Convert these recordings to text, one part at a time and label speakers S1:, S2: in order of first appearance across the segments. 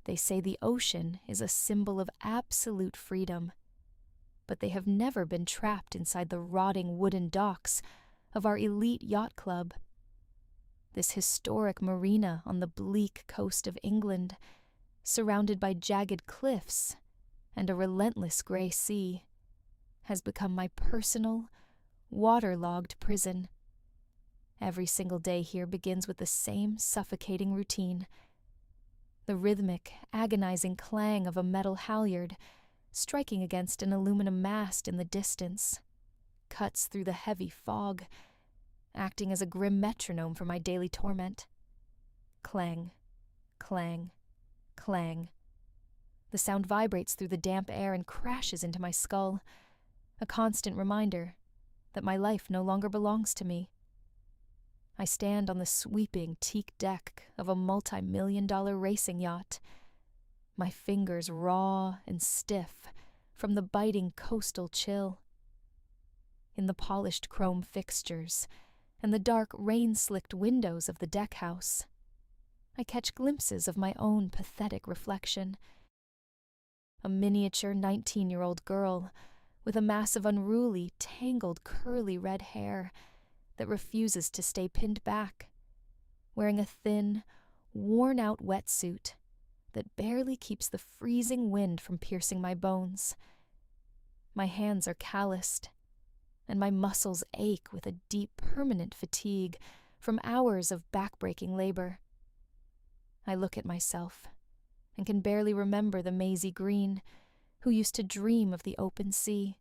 S1: They say the ocean is a symbol of absolute freedom, but they have never been trapped inside the rotting wooden docks of our elite yacht club. This historic marina on the bleak coast of England, surrounded by jagged cliffs and a relentless gray sea, has become my personal, waterlogged prison. Every single day here begins with the same suffocating routine. The rhythmic, agonizing clang of a metal halyard striking against an aluminum mast in the distance cuts through the heavy fog, acting as a grim metronome for my daily torment. Clang, clang, clang. The sound vibrates through the damp air and crashes into my skull, a constant reminder that my life no longer belongs to me. I stand on the sweeping teak deck of a multi-million-dollar racing yacht, my fingers raw and stiff from the biting coastal chill. In the polished chrome fixtures and the dark rain-slicked windows of the deck house, I catch glimpses of my own pathetic reflection. A miniature 19-year-old girl with a mass of unruly, tangled, curly red hair that refuses to stay pinned back, wearing a thin, worn-out wetsuit that barely keeps the freezing wind from piercing my bones. My hands are calloused, and my muscles ache with a deep, permanent fatigue from hours of back-breaking labor. I look at myself and can barely remember the Maisie Green who used to dream of the open sea.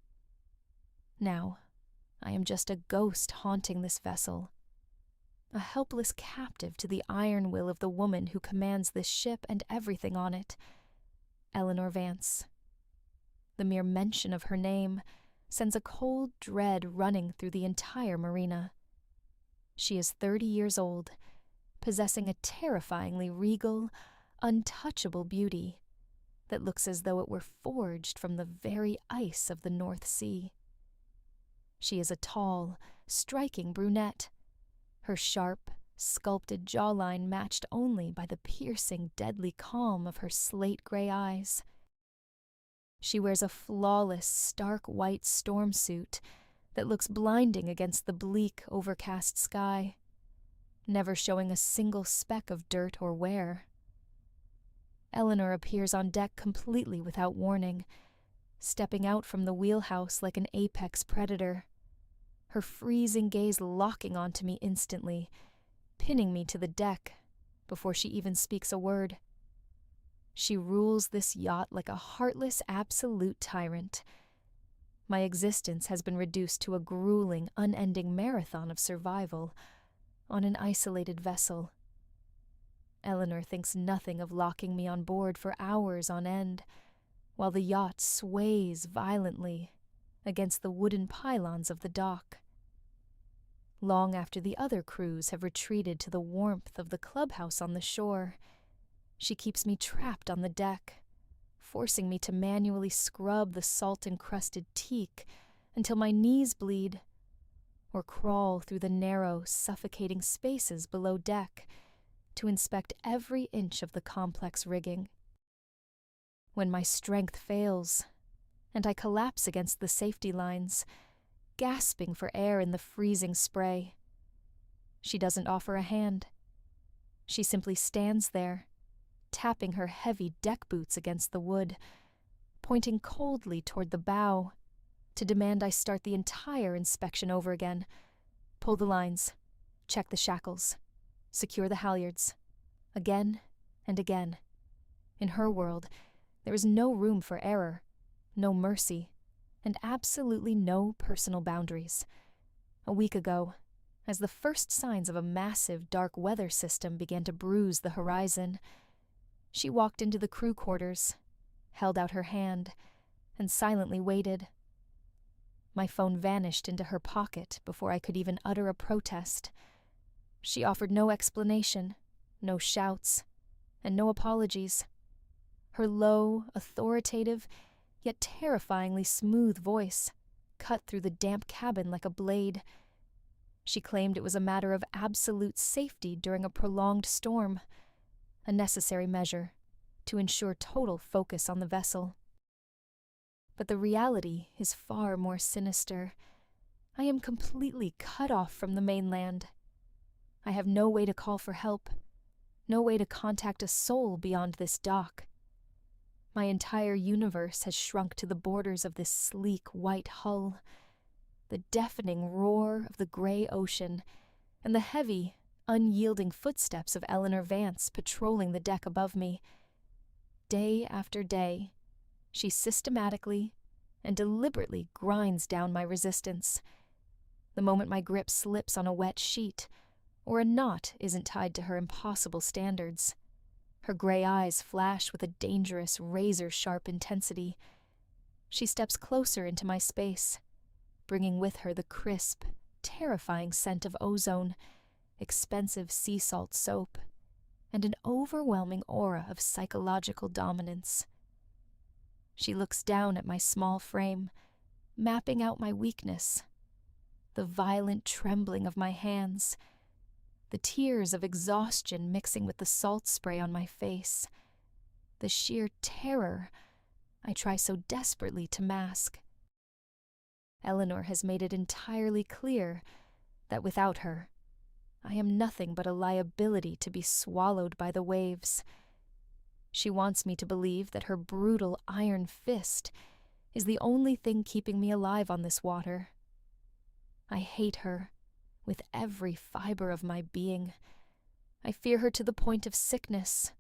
S1: Now, I am just a ghost haunting this vessel, a helpless captive to the iron will of the woman who commands this ship and everything on it, Eleanor Vance. The mere mention of her name sends a cold dread running through the entire marina. She is 30 years old, possessing a terrifyingly regal, untouchable beauty that looks as though it were forged from the very ice of the North Sea. She is a tall, striking brunette, her sharp, sculpted jawline matched only by the piercing, deadly calm of her slate-gray eyes. She wears a flawless, stark white storm suit that looks blinding against the bleak, overcast sky, never showing a single speck of dirt or wear. Eleanor appears on deck completely without warning, stepping out from the wheelhouse like an apex predator, her freezing gaze locking onto me instantly, pinning me to the deck before she even speaks a word. She rules this yacht like a heartless, absolute tyrant. My existence has been reduced to a grueling, unending marathon of survival on an isolated vessel. Eleanor thinks nothing of locking me on board for hours on end, while the yacht sways violently against the wooden pylons of the dock. Long after the other crews have retreated to the warmth of the clubhouse on the shore, she keeps me trapped on the deck, forcing me to manually scrub the salt-encrusted teak until my knees bleed, or crawl through the narrow, suffocating spaces below deck to inspect every inch of the complex rigging. When my strength fails, and I collapse against the safety lines, gasping for air in the freezing spray, she doesn't offer a hand. She simply stands there, tapping her heavy deck boots against the wood, pointing coldly toward the bow to demand I start the entire inspection over again, pull the lines, check the shackles, secure the halyards, again and again. In her world, there is no room for error, no mercy, and absolutely no personal boundaries. A week ago, as the first signs of a massive dark weather system began to bruise the horizon, she walked into the crew quarters, held out her hand, and silently waited. My phone vanished into her pocket before I could even utter a protest. She offered no explanation, no shouts, and no apologies. Her low, authoritative, yet terrifyingly smooth voice cut through the damp cabin like a blade. She claimed it was a matter of absolute safety during a prolonged storm, a necessary measure, to ensure total focus on the vessel. But the reality is far more sinister. I am completely cut off from the mainland. I have no way to call for help, no way to contact a soul beyond this dock. My entire universe has shrunk to the borders of this sleek white hull. The deafening roar of the gray ocean, and the heavy, unyielding footsteps of Eleanor Vance patrolling the deck above me. Day after day, she systematically and deliberately grinds down my resistance. The moment my grip slips on a wet sheet, or a knot isn't tied to her impossible standards, her gray eyes flash with a dangerous, razor-sharp intensity. She steps closer into my space, bringing with her the crisp, terrifying scent of ozone, expensive sea salt soap, and an overwhelming aura of psychological dominance. She looks down at my small frame, mapping out my weakness, the violent trembling of my hands, the tears of exhaustion mixing with the salt spray on my face, the sheer terror I try so desperately to mask. Eleanor has made it entirely clear that without her, I am nothing but a liability to be swallowed by the waves. She wants me to believe that her brutal iron fist is the only thing keeping me alive on this water. I hate her with every fiber of my being. I fear her to the point of sickness.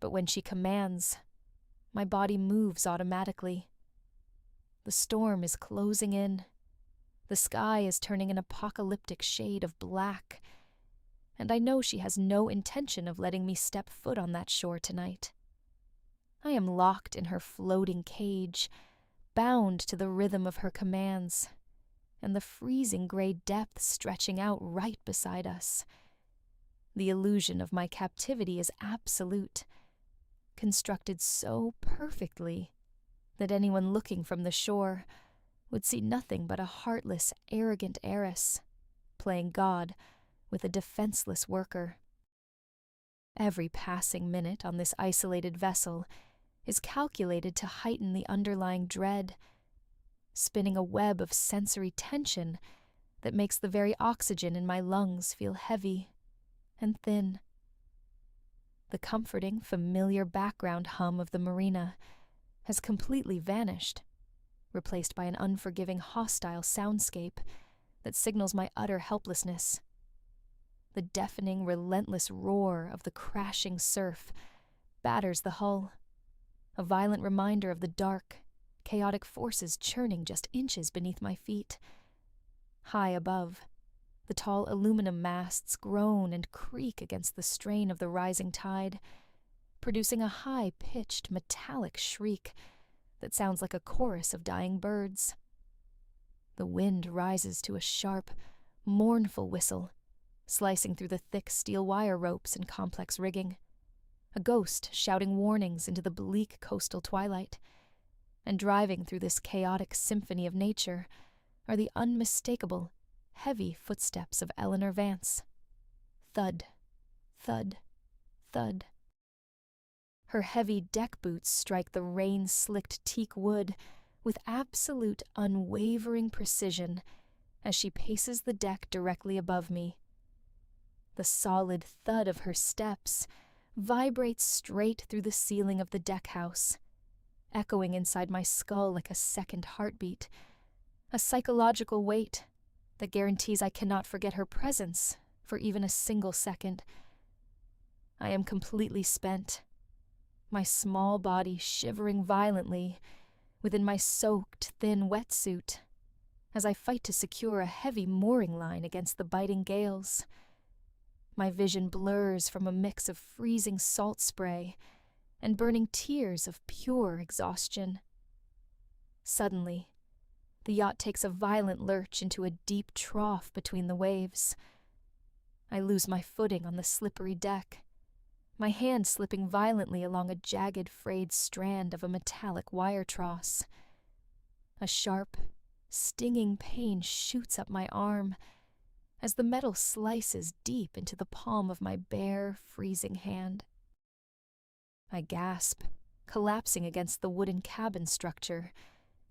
S1: But when she commands, my body moves automatically. The storm is closing in. The sky is turning an apocalyptic shade of black, and I know she has no intention of letting me step foot on that shore tonight. I am locked in her floating cage, bound to the rhythm of her commands, and the freezing gray depths stretching out right beside us. The illusion of my captivity is absolute, constructed so perfectly that anyone looking from the shore would see nothing but a heartless, arrogant heiress, playing God with a defenseless worker. Every passing minute on this isolated vessel is calculated to heighten the underlying dread, spinning a web of sensory tension that makes the very oxygen in my lungs feel heavy and thin. The comforting, familiar background hum of the marina has completely vanished, replaced by an unforgiving, hostile soundscape that signals my utter helplessness. The deafening, relentless roar of the crashing surf batters the hull, a violent reminder of the dark, chaotic forces churning just inches beneath my feet. High above, the tall aluminum masts groan and creak against the strain of the rising tide, producing a high-pitched, metallic shriek that sounds like a chorus of dying birds. The wind rises to a sharp, mournful whistle, slicing through the thick steel wire ropes and complex rigging, a ghost shouting warnings into the bleak coastal twilight. And driving through this chaotic symphony of nature are the unmistakable, heavy footsteps of Eleanor Vance. Thud, thud, thud. Her heavy deck boots strike the rain-slicked teak wood with absolute, unwavering precision as she paces the deck directly above me. The solid thud of her steps vibrates straight through the ceiling of the deck house, echoing inside my skull like a second heartbeat, a psychological weight that guarantees I cannot forget her presence for even a single second. I am completely spent, my small body shivering violently within my soaked, thin wetsuit as I fight to secure a heavy mooring line against the biting gales. My vision blurs from a mix of freezing salt spray and burning tears of pure exhaustion. Suddenly, the yacht takes a violent lurch into a deep trough between the waves. I lose my footing on the slippery deck, my hand slipping violently along a jagged, frayed strand of a metallic wire tross. A sharp, stinging pain shoots up my arm as the metal slices deep into the palm of my bare, freezing hand. I gasp, collapsing against the wooden cabin structure,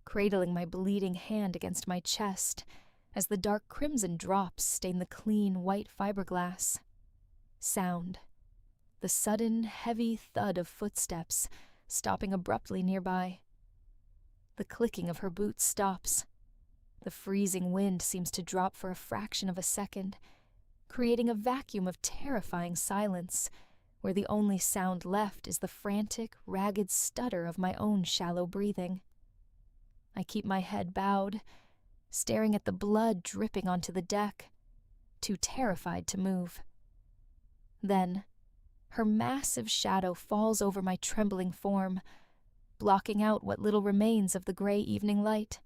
S1: cradling my bleeding hand against my chest as the dark crimson drops stain the clean white fiberglass. Sound. The sudden, heavy thud of footsteps, stopping abruptly nearby. The clicking of her boots stops. The freezing wind seems to drop for a fraction of a second, creating a vacuum of terrifying silence, where the only sound left is the frantic, ragged stutter of my own shallow breathing. I keep my head bowed, staring at the blood dripping onto the deck, too terrified to move. Then, her massive shadow falls over my trembling form, blocking out what little remains of the gray evening light.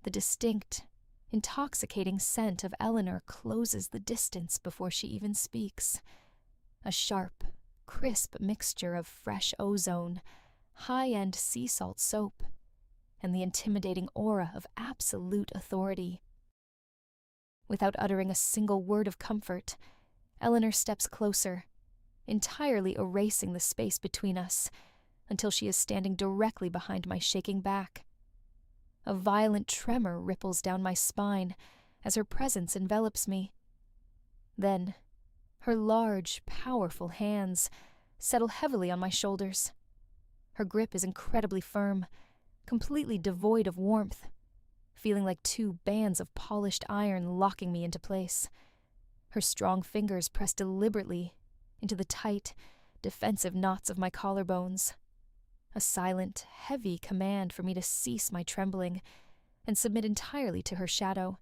S1: The distinct, intoxicating scent of Eleanor closes the distance before she even speaks. A sharp, crisp mixture of fresh ozone, high-end sea salt soap, and the intimidating aura of absolute authority. Without uttering a single word of comfort, Eleanor steps closer, entirely erasing the space between us, until she is standing directly behind my shaking back. A violent tremor ripples down my spine as her presence envelops me. Then, her large, powerful hands settle heavily on my shoulders. Her grip is incredibly firm, completely devoid of warmth, feeling like two bands of polished iron locking me into place. Her strong fingers press deliberately into the tight, defensive knots of my collarbones. A silent, heavy command for me to cease my trembling and submit entirely to her shadow.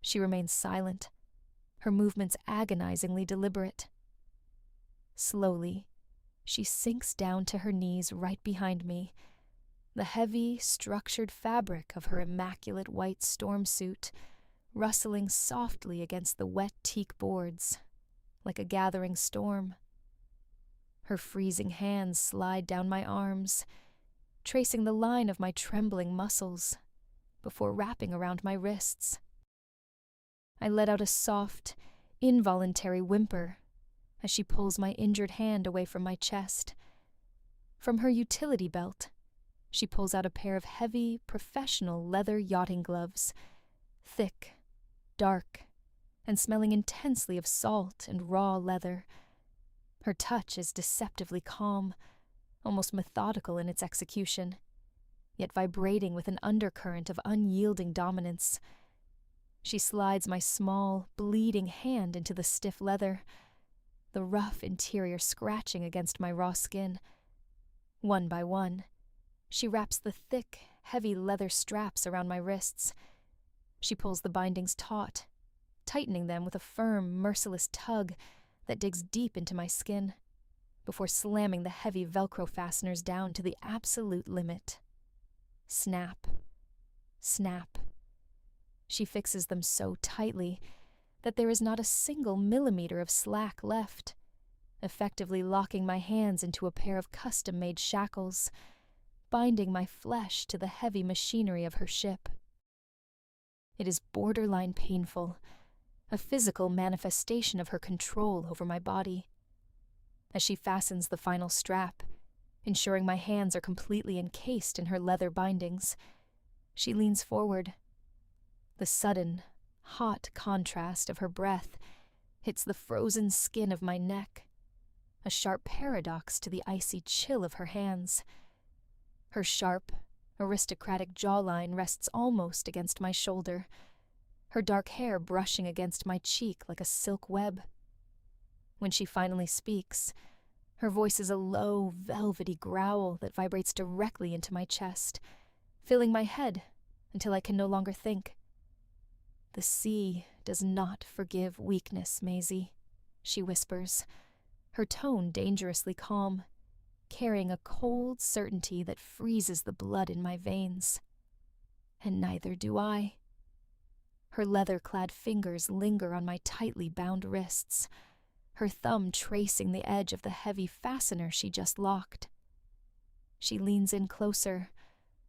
S1: She remains silent, her movements agonizingly deliberate. Slowly, she sinks down to her knees right behind me, the heavy, structured fabric of her immaculate white storm suit rustling softly against the wet teak boards, like a gathering storm. Her freezing hands slide down my arms, tracing the line of my trembling muscles, before wrapping around my wrists. I let out a soft, involuntary whimper as she pulls my injured hand away from my chest. From her utility belt, she pulls out a pair of heavy, professional leather yachting gloves, thick, dark, and smelling intensely of salt and raw leather. Her touch is deceptively calm, almost methodical in its execution, yet vibrating with an undercurrent of unyielding dominance. She slides my small, bleeding hand into the stiff leather, the rough interior scratching against my raw skin. One by one, she wraps the thick, heavy leather straps around my wrists. She pulls the bindings taut, tightening them with a firm, merciless tug that digs deep into my skin, before slamming the heavy Velcro fasteners down to the absolute limit. Snap. Snap. She fixes them so tightly that there is not a single millimeter of slack left, effectively locking my hands into a pair of custom-made shackles, binding my flesh to the heavy machinery of her ship. It is borderline painful, a physical manifestation of her control over my body. As she fastens the final strap, ensuring my hands are completely encased in her leather bindings, she leans forward. The sudden, hot contrast of her breath hits the frozen skin of my neck, a sharp paradox to the icy chill of her hands. Her sharp, aristocratic jawline rests almost against my shoulder, her dark hair brushing against my cheek like a silk web. When she finally speaks, her voice is a low, velvety growl that vibrates directly into my chest, filling my head until I can no longer think. "The sea does not forgive weakness, Maisie," she whispers, her tone dangerously calm, carrying a cold certainty that freezes the blood in my veins. And neither do I. Her leather-clad fingers linger on my tightly bound wrists, her thumb tracing the edge of the heavy fastener she just locked. She leans in closer,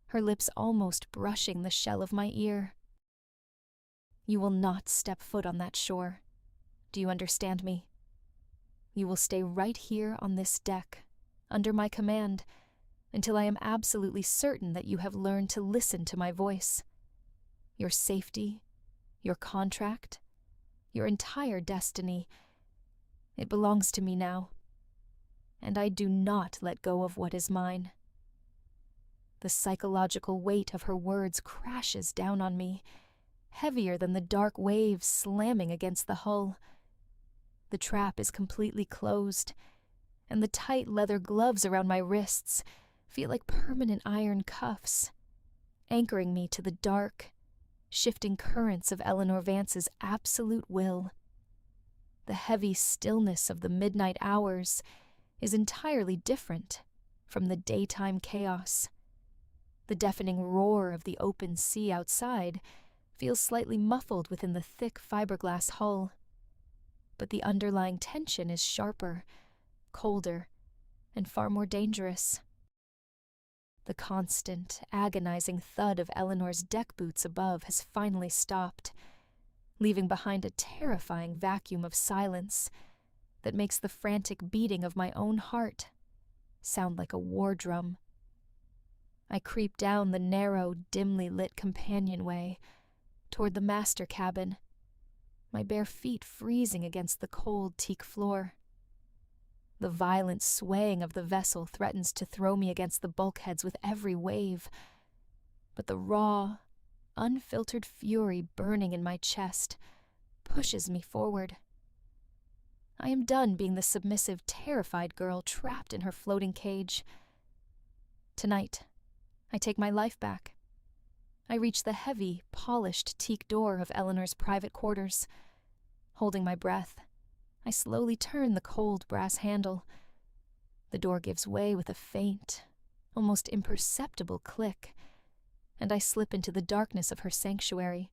S1: her lips almost brushing the shell of my ear. "You will not step foot on that shore. Do you understand me? You will stay right here on this deck under my command, until I am absolutely certain that you have learned to listen to my voice. Your safety, your contract, your entire destiny, it belongs to me now, and I do not let go of what is mine. The psychological weight of her words crashes down on me, heavier than the dark waves slamming against the hull. The trap is completely closed, and the tight leather gloves around my wrists feel like permanent iron cuffs, anchoring me to the dark, shifting currents of Eleanor Vance's absolute will. The heavy stillness of the midnight hours is entirely different from the daytime chaos. The deafening roar of the open sea outside feels slightly muffled within the thick fiberglass hull, but the underlying tension is sharper, colder, and far more dangerous. The constant, agonizing thud of Eleanor's deck boots above has finally stopped, leaving behind a terrifying vacuum of silence that makes the frantic beating of my own heart sound like a war drum. I creep down the narrow, dimly lit companionway toward the master cabin, my bare feet freezing against the cold teak floor. The violent swaying of the vessel threatens to throw me against the bulkheads with every wave, but the raw, unfiltered fury burning in my chest pushes me forward. I am done being the submissive, terrified girl trapped in her floating cage. Tonight, I take my life back. I reach the heavy, polished teak door of Eleanor's private quarters. Holding my breath, I slowly turn the cold brass handle. The door gives way with a faint, almost imperceptible click, and I slip into the darkness of her sanctuary.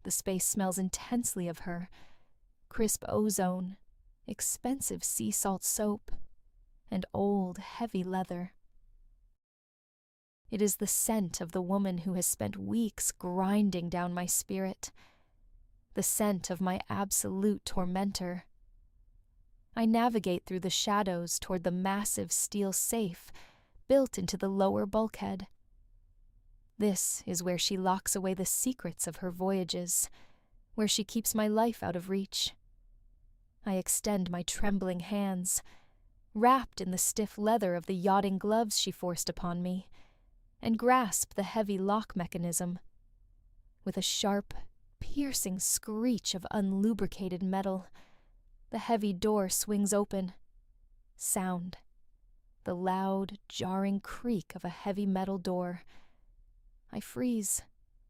S1: The space smells intensely of her, crisp ozone, expensive sea salt soap, and old, heavy leather. It is the scent of the woman who has spent weeks grinding down my spirit, the scent of my absolute tormentor. I navigate through the shadows toward the massive steel safe built into the lower bulkhead. This is where she locks away the secrets of her voyages, where she keeps my life out of reach. I extend my trembling hands, wrapped in the stiff leather of the yachting gloves she forced upon me, and grasp the heavy lock mechanism. With a sharp, piercing screech of unlubricated metal, the heavy door swings open. Sound. The loud, jarring creak of a heavy metal door. I freeze,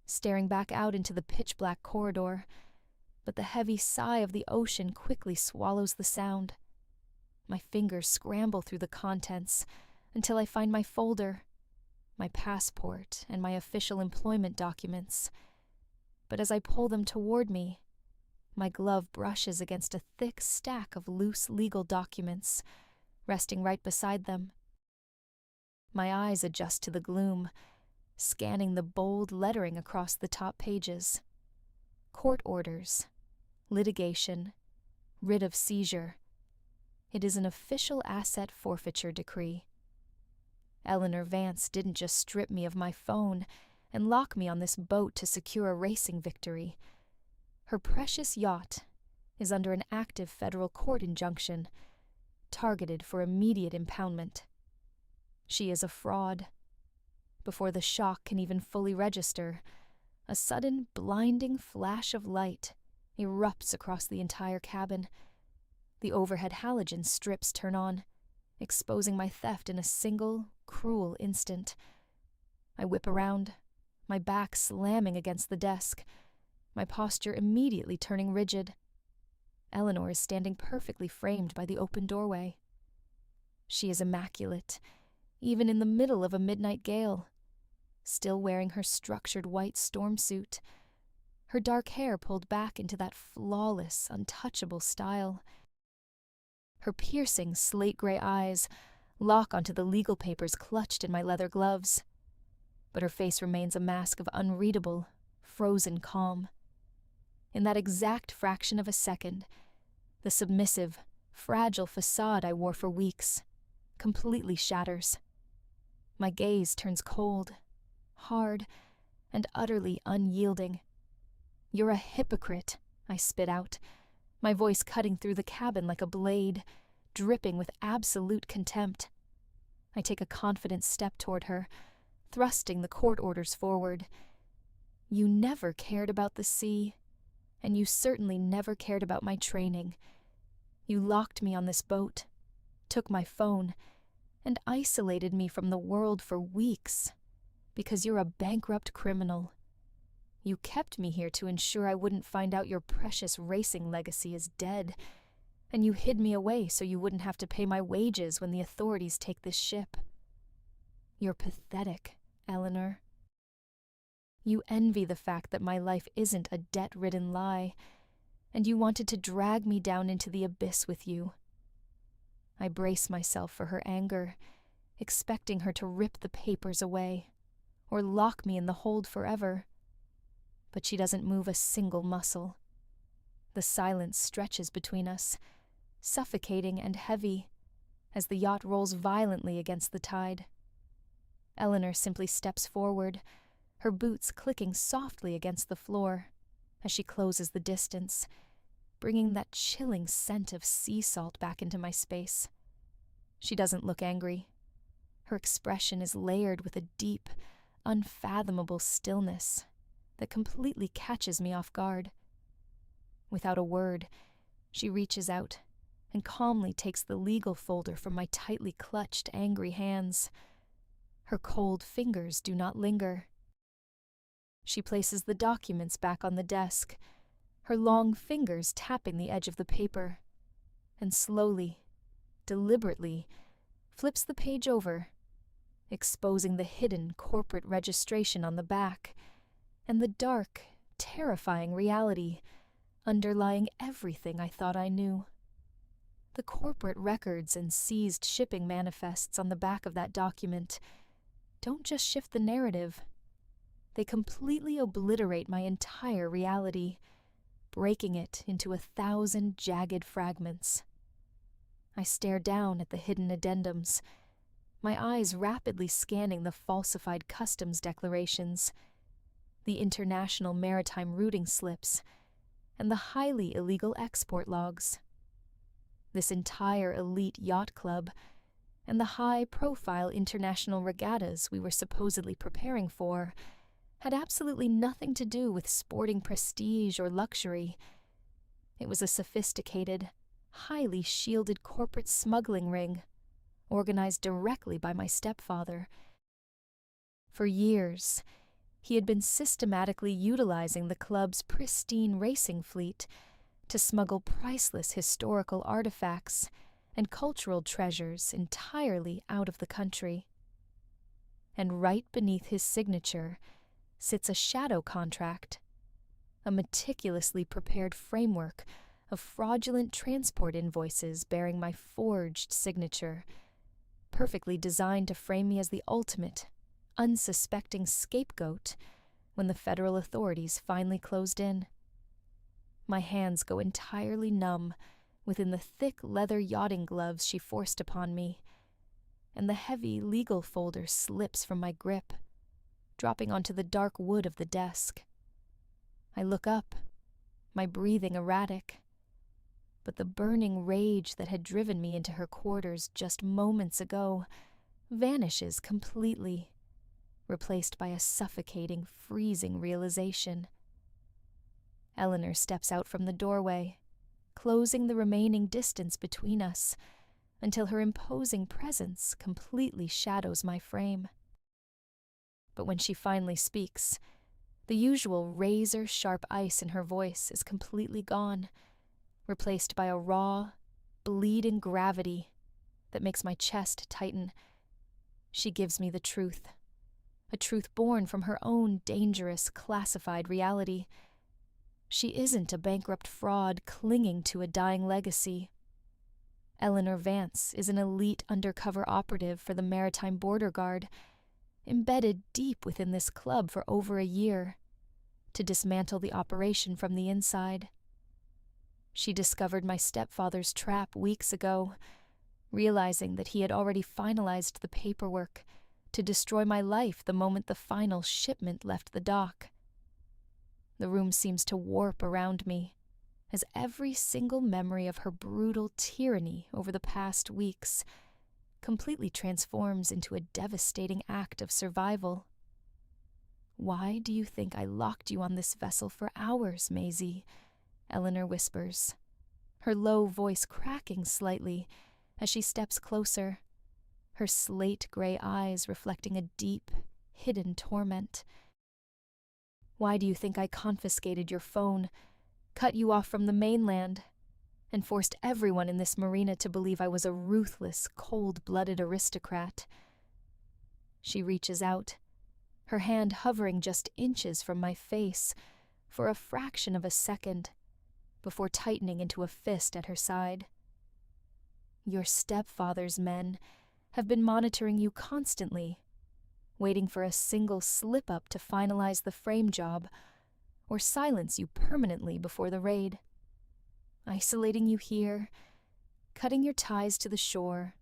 S1: staring back out into the pitch-black corridor, but the heavy sigh of the ocean quickly swallows the sound. My fingers scramble through the contents until I find my folder, my passport, and my official employment documents. But as I pull them toward me, my glove brushes against a thick stack of loose legal documents, resting right beside them. My eyes adjust to the gloom, scanning the bold lettering across the top pages. Court orders, litigation, writ of seizure. It is an official asset forfeiture decree. Eleanor Vance didn't just strip me of my phone and lock me on this boat to secure a racing victory. Her precious yacht is under an active federal court injunction, targeted for immediate impoundment. She is a fraud. Before the shock can even fully register, a sudden, blinding flash of light erupts across the entire cabin. The overhead halogen strips turn on, exposing my theft in a single, cruel instant. I whip around, my back slamming against the desk, my posture immediately turning rigid. Eleanor is standing perfectly framed by the open doorway. She is immaculate, even in the middle of a midnight gale, still wearing her structured white storm suit, her dark hair pulled back into that flawless, untouchable style. Her piercing slate-gray eyes lock onto the legal papers clutched in my leather gloves, but her face remains a mask of unreadable, frozen calm. In that exact fraction of a second, the submissive, fragile facade I wore for weeks completely shatters. My gaze turns cold, hard, and utterly unyielding. "You're a hypocrite," I spit out, my voice cutting through the cabin like a blade, dripping with absolute contempt. I take a confident step toward her, thrusting the court orders forward. "You never cared about the sea, and you certainly never cared about my training. You locked me on this boat, took my phone, and isolated me from the world for weeks because you're a bankrupt criminal. You kept me here to ensure I wouldn't find out your precious racing legacy is dead, and you hid me away so you wouldn't have to pay my wages when the authorities take this ship. You're pathetic, Eleanor. You envy the fact that my life isn't a debt-ridden lie, and you wanted to drag me down into the abyss with you." I brace myself for her anger, expecting her to rip the papers away, or lock me in the hold forever. But she doesn't move a single muscle. The silence stretches between us, suffocating and heavy, as the yacht rolls violently against the tide. Eleanor simply steps forward, her boots clicking softly against the floor as she closes the distance, bringing that chilling scent of sea salt back into my space. She doesn't look angry. Her expression is layered with a deep, unfathomable stillness that completely catches me off guard. Without a word, she reaches out and calmly takes the legal folder from my tightly clutched, angry hands. Her cold fingers do not linger. She places the documents back on the desk, her long fingers tapping the edge of the paper, and slowly, deliberately, flips the page over, exposing the hidden corporate registration on the back and the dark, terrifying reality underlying everything I thought I knew. The corporate records and seized shipping manifests on the back of that document don't just shift the narrative. They completely obliterate my entire reality, breaking it into 1,000 jagged fragments. I stare down at the hidden addendums, my eyes rapidly scanning the falsified customs declarations, the international maritime routing slips, and the highly illegal export logs. This entire elite yacht club and the high-profile international regattas we were supposedly preparing for had absolutely nothing to do with sporting prestige or luxury. It was a sophisticated, highly shielded corporate smuggling ring, organized directly by my stepfather. For years, he had been systematically utilizing the club's pristine racing fleet to smuggle priceless historical artifacts and cultural treasures entirely out of the country. And right beneath his signature sits a shadow contract, a meticulously prepared framework of fraudulent transport invoices bearing my forged signature, perfectly designed to frame me as the ultimate, unsuspecting scapegoat when the federal authorities finally closed in. My hands go entirely numb within the thick leather yachting gloves she forced upon me, and the heavy legal folder slips from my grip, dropping onto the dark wood of the desk. I look up, my breathing erratic, but the burning rage that had driven me into her quarters just moments ago vanishes completely, replaced by a suffocating, freezing realization. Eleanor steps out from the doorway, closing the remaining distance between us until her imposing presence completely shadows my frame. But when she finally speaks, the usual razor-sharp ice in her voice is completely gone, replaced by a raw, bleeding gravity that makes my chest tighten. She gives me the truth, a truth born from her own dangerous, classified reality. She isn't a bankrupt fraud clinging to a dying legacy. Eleanor Vance is an elite undercover operative for the Maritime Border Guard, embedded deep within this club for over a year, to dismantle the operation from the inside. She discovered my stepfather's trap weeks ago, realizing that he had already finalized the paperwork to destroy my life the moment the final shipment left the dock. The room seems to warp around me, as every single memory of her brutal tyranny over the past weeks completely transforms into a devastating act of survival. "Why do you think I locked you on this vessel for hours, Maisie?" Eleanor whispers, her low voice cracking slightly as she steps closer, her slate-gray eyes reflecting a deep, hidden torment. "Why do you think I confiscated your phone, cut you off from the mainland, and forced everyone in this marina to believe I was a ruthless, cold-blooded aristocrat?" She reaches out, her hand hovering just inches from my face for a fraction of a second, before tightening into a fist at her side. "Your stepfather's men have been monitoring you constantly, waiting for a single slip-up to finalize the frame job or silence you permanently before the raid. Isolating you here, cutting your ties to the shore,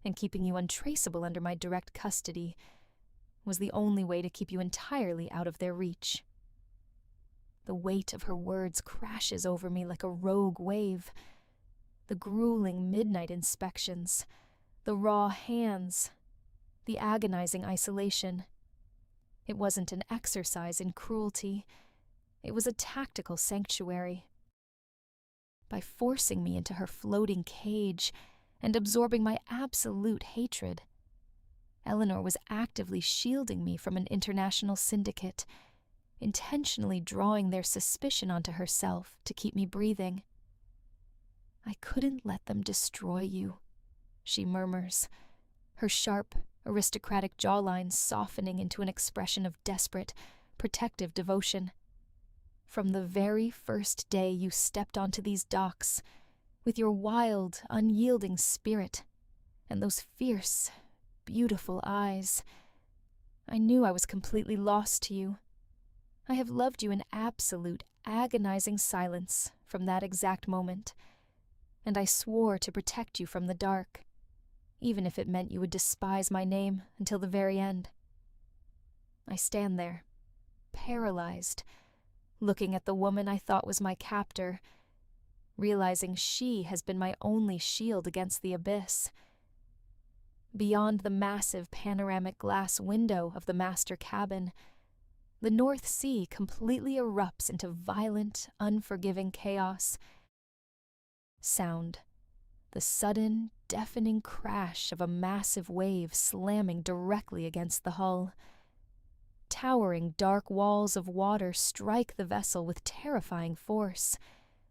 S1: and keeping you untraceable under my direct custody was the only way to keep you entirely out of their reach." The weight of her words crashes over me like a rogue wave. The grueling midnight inspections, the raw hands, the agonizing isolation. It wasn't an exercise in cruelty. It was a tactical sanctuary. By forcing me into her floating cage and absorbing my absolute hatred, Eleanor was actively shielding me from an international syndicate, intentionally drawing their suspicion onto herself to keep me breathing. "I couldn't let them destroy you," she murmurs, her sharp, aristocratic jawline softening into an expression of desperate, protective devotion. "From the very first day you stepped onto these docks, with your wild, unyielding spirit and those fierce, beautiful eyes, I knew I was completely lost to you. I have loved you in absolute, agonizing silence from that exact moment, and I swore to protect you from the dark, even if it meant you would despise my name until the very end." I stand there, paralyzed, looking at the woman I thought was my captor, realizing she has been my only shield against the abyss. Beyond the massive panoramic glass window of the master cabin, the North Sea completely erupts into violent, unforgiving chaos. Sound. The sudden, deafening crash of a massive wave slamming directly against the hull. Towering dark walls of water strike the vessel with terrifying force,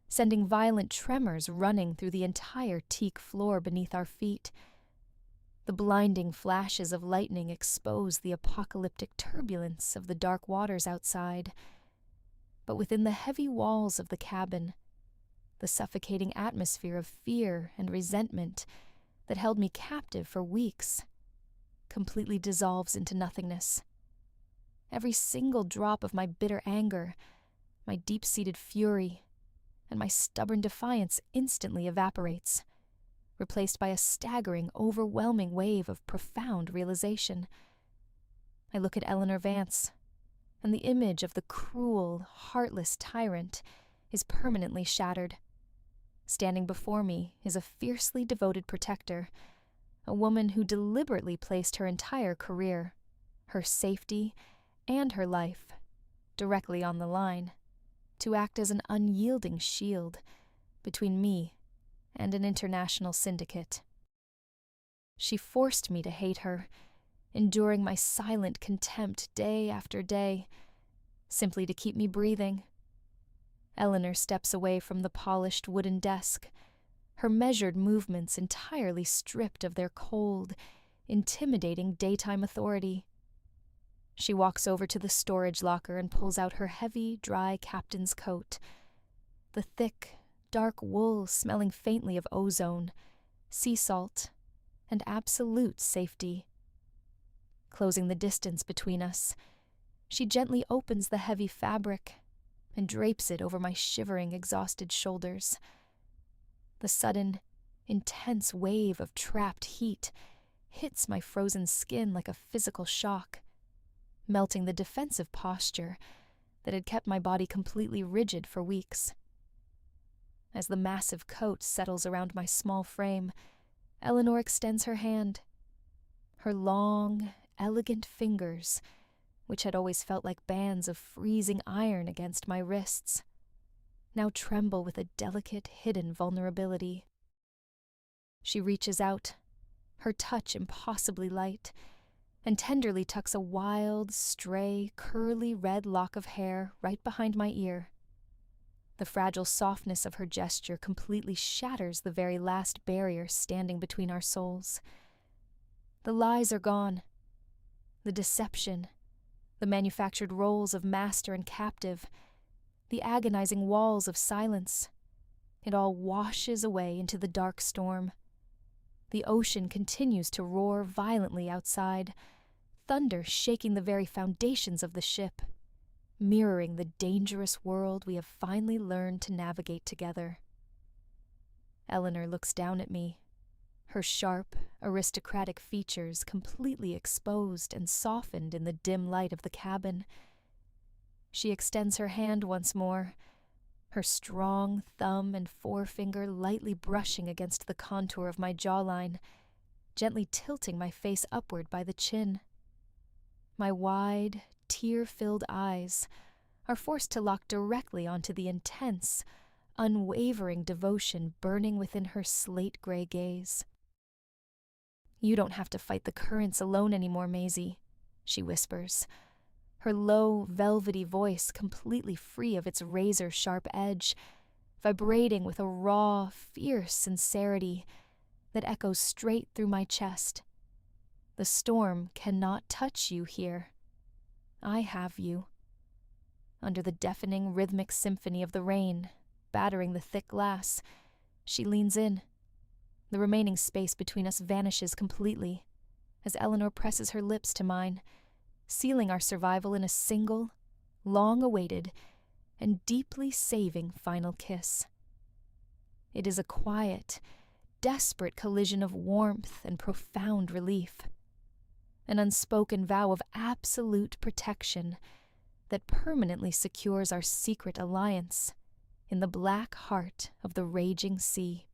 S1: sending violent tremors running through the entire teak floor beneath our feet. The blinding flashes of lightning expose the apocalyptic turbulence of the dark waters outside. But within the heavy walls of the cabin, the suffocating atmosphere of fear and resentment that held me captive for weeks completely dissolves into nothingness. Every single drop of my bitter anger, my deep-seated fury, and my stubborn defiance instantly evaporates, replaced by a staggering, overwhelming wave of profound realization. I look at Eleanor Vance, and the image of the cruel, heartless tyrant is permanently shattered. Standing before me is a fiercely devoted protector, a woman who deliberately placed her entire career, her safety, and her life directly on the line, to act as an unyielding shield between me and an international syndicate. She forced me to hate her, enduring my silent contempt day after day, simply to keep me breathing. Eleanor steps away from the polished wooden desk, her measured movements entirely stripped of their cold, intimidating daytime authority. She walks over to the storage locker and pulls out her heavy, dry captain's coat, the thick, dark wool smelling faintly of ozone, sea salt, and absolute safety. Closing the distance between us, she gently opens the heavy fabric and drapes it over my shivering, exhausted shoulders. The sudden, intense wave of trapped heat hits my frozen skin like a physical shock, melting the defensive posture that had kept my body completely rigid for weeks. As the massive coat settles around my small frame, Eleanor extends her hand. Her long, elegant fingers, which had always felt like bands of freezing iron against my wrists, now tremble with a delicate, hidden vulnerability. She reaches out, her touch impossibly light, and tenderly tucks a wild, stray, curly red lock of hair right behind my ear. The fragile softness of her gesture completely shatters the very last barrier standing between our souls. The lies are gone. The deception, the manufactured roles of master and captive, the agonizing walls of silence. It all washes away into the dark storm. The ocean continues to roar violently outside, thunder shaking the very foundations of the ship, mirroring the dangerous world we have finally learned to navigate together. Eleanor looks down at me, her sharp, aristocratic features completely exposed and softened in the dim light of the cabin. She extends her hand once more, her strong thumb and forefinger lightly brushing against the contour of my jawline, gently tilting my face upward by the chin. My wide, tear-filled eyes are forced to lock directly onto the intense, unwavering devotion burning within her slate-gray gaze. "You don't have to fight the currents alone anymore, Maisie," she whispers, her low, velvety voice completely free of its razor-sharp edge, vibrating with a raw, fierce sincerity that echoes straight through my chest. The storm cannot touch you here. I have you. Under the deafening, rhythmic symphony of the rain, battering the thick glass, she leans in. The remaining space between us vanishes completely as Eleanor presses her lips to mine, sealing our survival in a single, long-awaited, and deeply saving final kiss. It is a quiet, desperate collision of warmth and profound relief, an unspoken vow of absolute protection that permanently secures our secret alliance in the black heart of the raging sea.